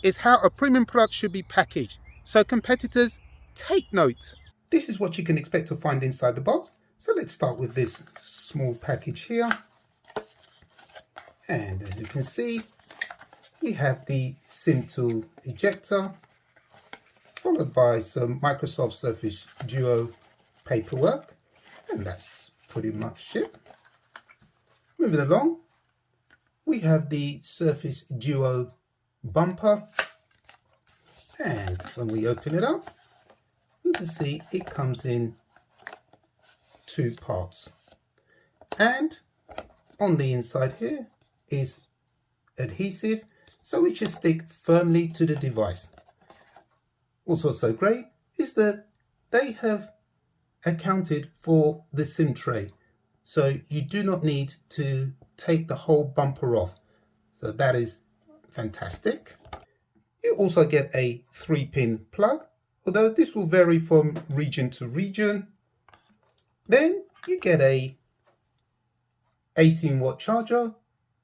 is how a premium product should be packaged. So competitors, take note. This is what you can expect to find inside the box. So let's start with this small package here. And as you can see, we have the SIM tool ejector, followed by some Microsoft Surface Duo paperwork. And that's pretty much it. Moving along, we have the Surface Duo bumper. And when we open it up, you can see it comes in two parts. And on the inside here is adhesive, so it should stick firmly to the device. What's also great is that they have accounted for the SIM tray, so you do not need to take the whole bumper off. So that is fantastic. You also get a 3-pin plug, although this will vary from region to region. Then you get a 18-watt charger,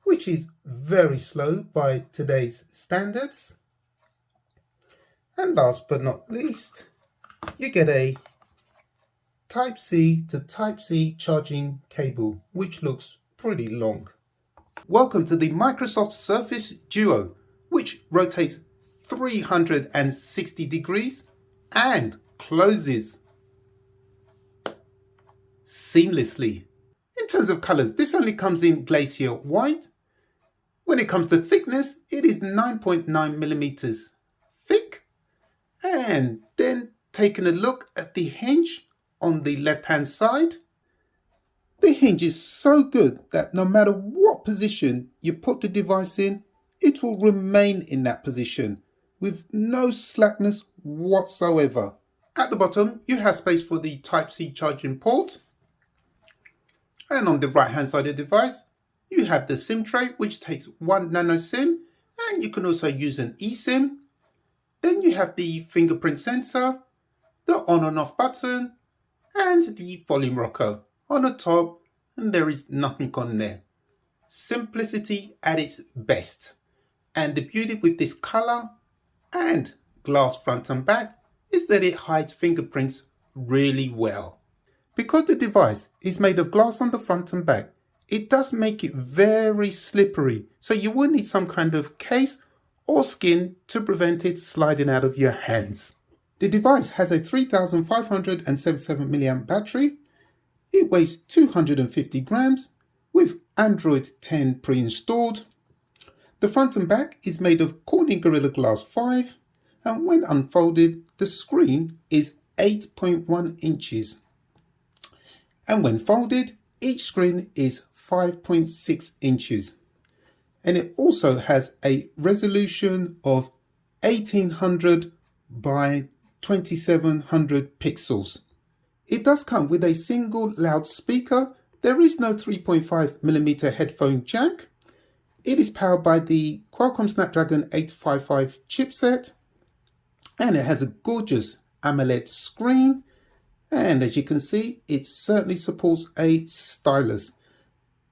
which is very slow by today's standards. And last but not least, you get a Type-C to Type-C charging cable, which looks pretty long. Welcome to the Microsoft Surface Duo, which rotates 360 degrees and closes seamlessly. In terms of colors, this only comes in glacier white. When it comes to thickness, it is 9.9 millimeters thick. And then taking a look at the hinge on the left hand side, the hinge is so good that no matter what position you put the device in, it will remain in that position with no slackness whatsoever. At the bottom, you have space for the Type-C charging port. And on the right hand side of the device, you have the SIM tray, which takes one nano SIM, and you can also use an eSIM. Then you have the fingerprint sensor, the on and off button, and the volume rocker. On the top, and there is nothing on there. Simplicity at its best. And the beauty with this color and glass front and back is that it hides fingerprints really well. Because the device is made of glass on the front and back, it does make it very slippery, so you will need some kind of case or skin to prevent it sliding out of your hands. The device has a 3577 mAh battery. It weighs 250 grams with Android 10 pre-installed. The front and back is made of Corning Gorilla Glass 5, and when unfolded, the screen is 8.1 inches. And when folded, each screen is 5.6 inches. And it also has a resolution of 1800 by 2700 pixels. It does come with a single loudspeaker. There is no 3.5mm headphone jack. It is powered by the Qualcomm Snapdragon 855 chipset, and it has a gorgeous AMOLED screen. And as you can see, it certainly supports a stylus,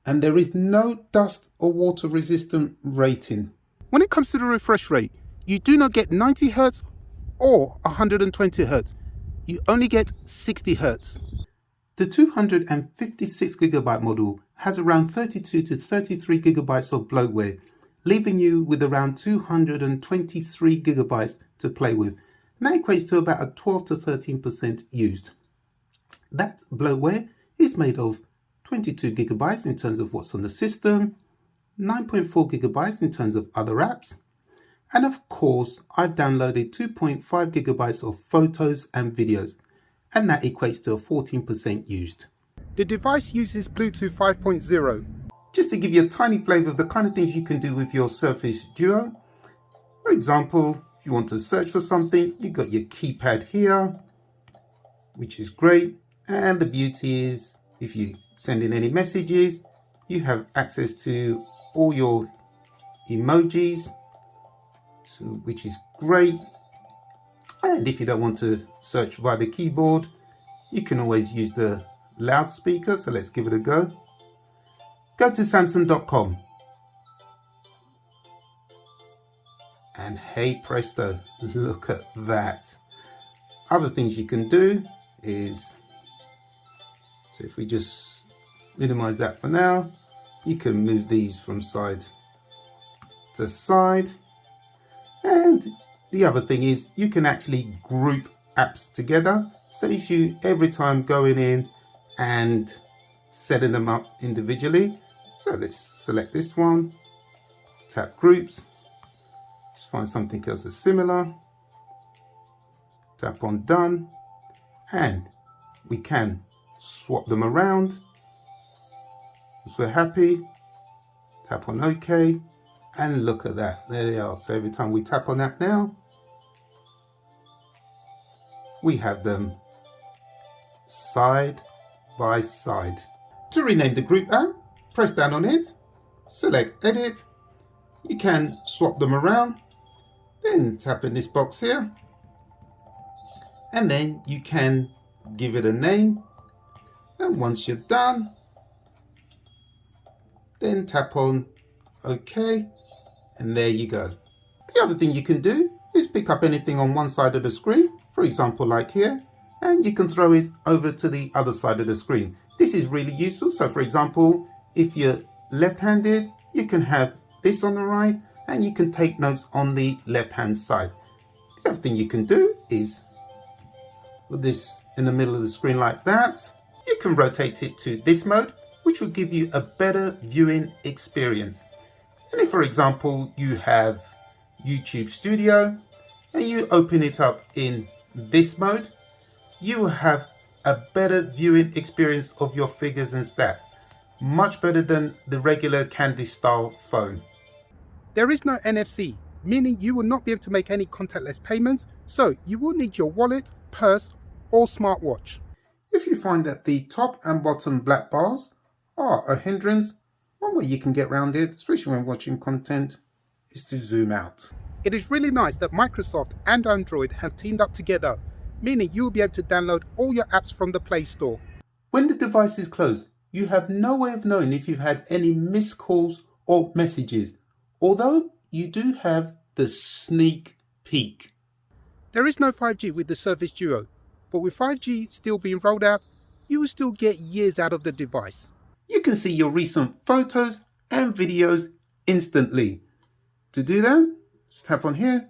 and there is no dust or water resistant rating. When it comes to the refresh rate, you do not get 90 Hz or 120 Hz. You only get 60 Hz. The 256GB model has around 32 to 33 gigabytes of bloatware, leaving you with around 223 gigabytes to play with. And that equates to about a 12 to 13% used. That bloatware is made of 22 gigabytes in terms of what's on the system, 9.4 gigabytes in terms of other apps, and of course I've downloaded 2.5 gigabytes of photos and videos, and that equates to a 14% used. The device uses Bluetooth 5.0. Just to give you a tiny flavour of the kind of things you can do with your Surface Duo. For example, if you want to search for something, you've got your keypad here, which is great. And the beauty is, if you send in any messages, you have access to all your emojis, so, which is great. And if you don't want to search via the keyboard, you can always use the loudspeaker. So let's give it a go. Go to Samsung.com. And hey presto, look at that. Other things you can do is, so if we just minimize that for now, you can move these from side to side. And the other thing is you can actually group apps together. Saves you every time going in and setting them up individually. So let's select this one, tap groups, let's find something else that's similar, tap on done, and we can swap them around. If we're happy, tap on OK, and look at that, there they are. So every time we tap on that now, we have them side by side. To rename the group app, press down on it, select edit. You can swap them around, then tap in this box here, and then you can give it a name. And once you're done, then tap on OK, and there you go. The other thing you can do is pick up anything on one side of the screen, for example like here, and you can throw it over to the other side of the screen. This is really useful. So for example, if you're left-handed, you can have this on the right and you can take notes on the left-hand side. The other thing you can do is put this in the middle of the screen like that. You can rotate it to this mode, which will give you a better viewing experience. And if, for example, you have YouTube Studio and you open it up in this mode, you will have a better viewing experience of your figures and stats. Much better than the regular Candy style phone. There is no NFC, meaning you will not be able to make any contactless payments, so you will need your wallet, purse, or smartwatch. If you find that the top and bottom black bars are a hindrance, one way you can get around it, especially when watching content, is to zoom out. It is really nice that Microsoft and Android have teamed up together, meaning you will be able to download all your apps from the Play Store. When the device is closed, you have no way of knowing if you've had any missed calls or messages, although you do have the sneak peek. There is no 5G with the Surface Duo, but with 5G still being rolled out, you will still get years out of the device. You can see your recent photos and videos instantly. To do that, just tap on here,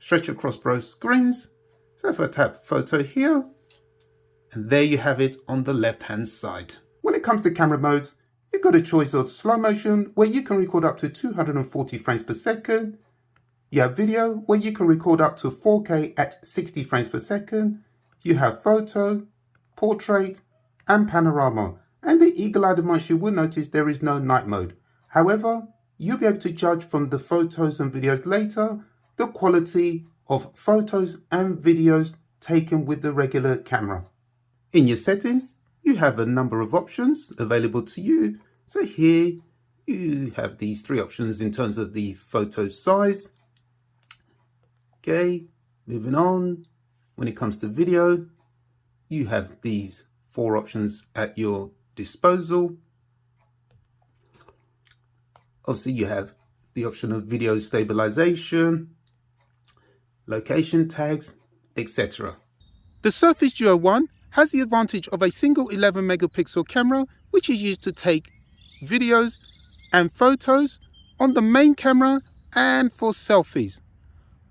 stretch across both screens. So if I tap photo here, and there you have it on the left hand side. When it comes to camera modes, you've got a choice of slow motion where you can record up to 240 frames per second. You have video where you can record up to 4K at 60 frames per second. You have photo, portrait, and panorama. And the eagle-eyed amongst you will notice there is no night mode. However, you'll be able to judge from the photos and videos later the quality of photos and videos taken with the regular camera. In your settings, you have a number of options available to you. So here you have these three options in terms of the photo size. Okay, moving on. When it comes to video, you have these four options at your disposal. Obviously, you have the option of video stabilization, location tags, etc. The Surface Duo 1 has the advantage of a single 11 megapixel camera, which is used to take videos and photos on the main camera and for selfies.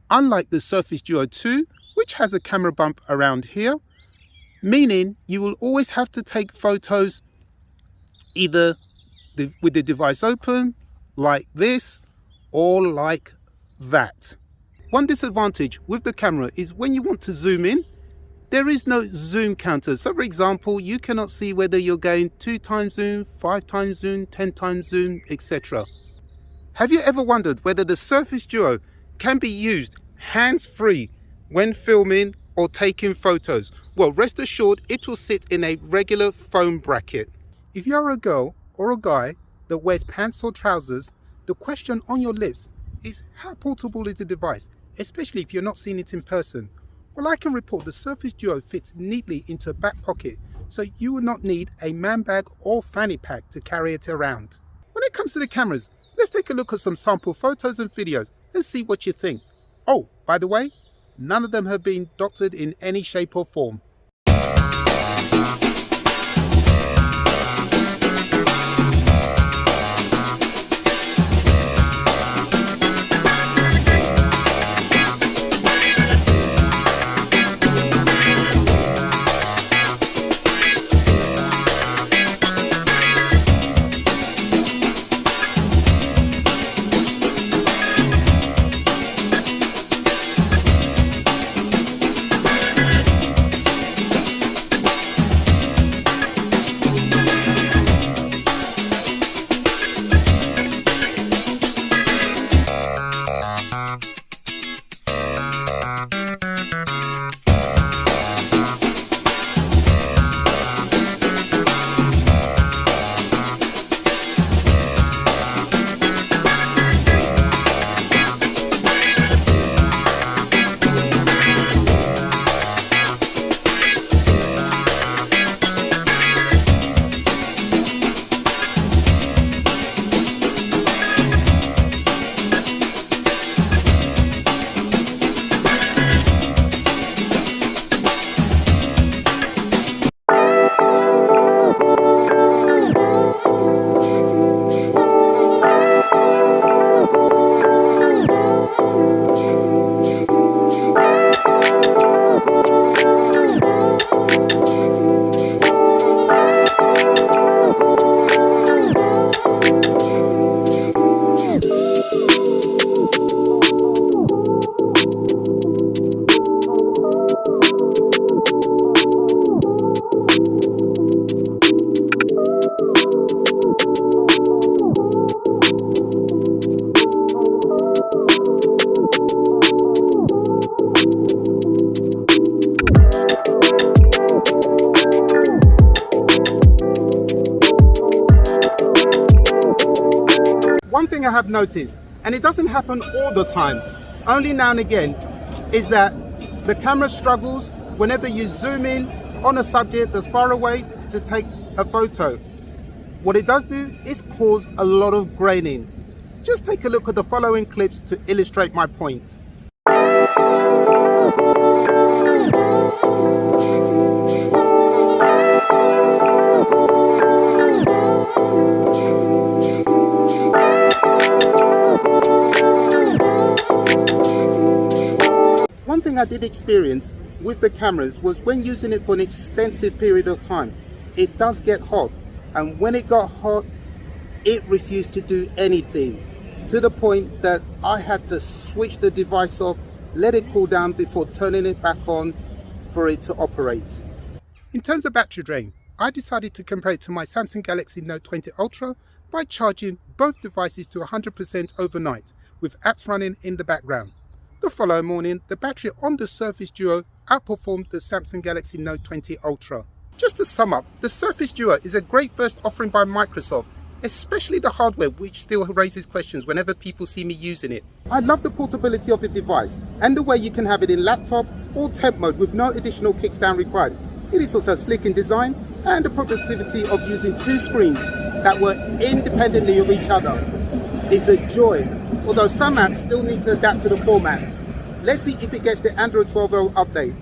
Unlike the Surface Duo 2, which has a camera bump around here, meaning you will always have to take photos either with the device open, like this, or like that. One disadvantage with the camera is when you want to zoom in, there is no zoom counter. So for example, you cannot see whether you're going 2 times zoom, 5 times zoom, 10 times zoom, etc. Have you ever wondered whether the Surface Duo can be used hands-free when filming or taking photos? Well, rest assured it will sit in a regular phone bracket. If you're a girl or a guy that wears pants or trousers, the question on your lips is how portable is the device, especially if you're not seeing it in person. Well, I can report the Surface Duo fits neatly into a back pocket, so you will not need a man bag or fanny pack to carry it around. When it comes to the cameras, let's take a look at some sample photos and videos, and see what you think. Oh, by the way, none of them have been doctored in any shape or form. One thing I have noticed, and it doesn't happen all the time, only now and again, is that the camera struggles whenever you zoom in on a subject that's far away to take a photo. What it does do is cause a lot of graining. Just take a look at the following clips to illustrate my point. One thing I did experience with the cameras was when using it for an extensive period of time, it does get hot, and when it got hot, it refused to do anything, to the point that I had to switch the device off, let it cool down before turning it back on for it to operate. In terms of battery drain, I decided to compare it to my Samsung Galaxy Note 20 Ultra by charging both devices to 100% overnight with apps running in the background. The following morning, the battery on the Surface Duo outperformed the Samsung Galaxy Note 20 Ultra. Just to sum up, the Surface Duo is a great first offering by Microsoft, especially the hardware, which still raises questions whenever people see me using it. I love the portability of the device and the way you can have it in laptop or temp mode with no additional kickstand required. It is also slick in design and the productivity of using two screens that work independently of each other is a joy, although some apps still need to adapt to the format. Let's see if it gets the Android 12.0 update.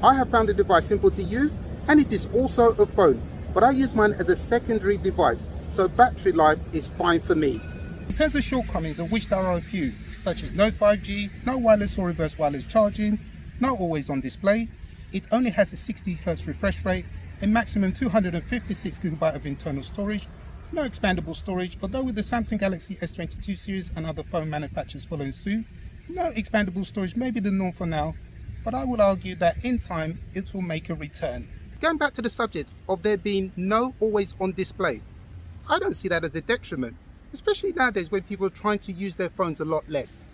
I have found the device simple to use, and it is also a phone, but I use mine as a secondary device, so battery life is fine for me. In terms of shortcomings, of which there are a few, such as no 5G, no wireless or reverse wireless charging, no always on display, it only has a 60Hz refresh rate, a maximum 256GB of internal storage, no expandable storage, although with the Samsung Galaxy S22 series and other phone manufacturers following suit, no expandable storage may be the norm for now, but I would argue that in time it will make a return. Going back to the subject of there being no always on display, I don't see that as a detriment, especially nowadays when people are trying to use their phones a lot less.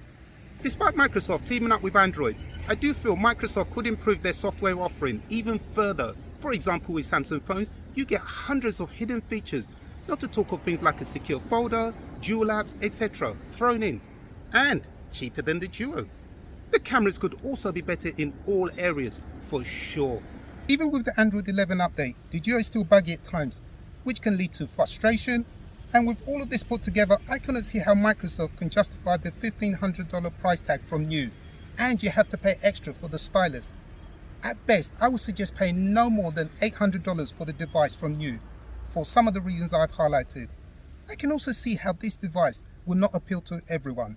Despite Microsoft teaming up with Android, I do feel Microsoft could improve their software offering even further. For example, with Samsung phones, you get hundreds of hidden features, not to talk of things like a secure folder, dual apps, etc. thrown in, and cheaper than the Duo. The cameras could also be better in all areas, for sure. Even with the Android 11 update, the Duo is still buggy at times, which can lead to frustration And with all of this put together, I couldn't see how Microsoft can justify the $1,500 price tag from new, and you have to pay extra for the stylus. At best, I would suggest paying no more than $800 for the device from new, for some of the reasons I've highlighted. I can also see how this device will not appeal to everyone.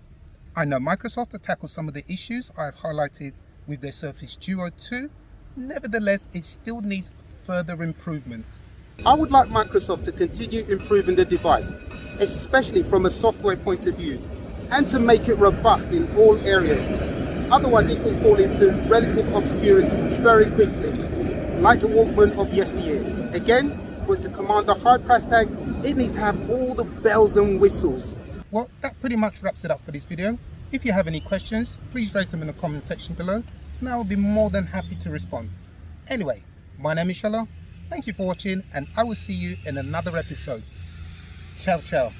I know Microsoft will tackle some of the issues I've highlighted with their Surface Duo 2, nevertheless it still needs further improvements. I would like Microsoft to continue improving the device, especially from a software point of view, and to make it robust in all areas. Otherwise it can fall into relative obscurity very quickly, like the Walkman of yesteryear. Again, for it to command a high price tag, it needs to have all the bells and whistles. Well, that pretty much wraps it up for this video. If you have any questions, please raise them in the comment section below, and I will be more than happy to respond. Anyway, my name is Shala. Thank you for watching, and I will see you in another episode. Ciao, ciao.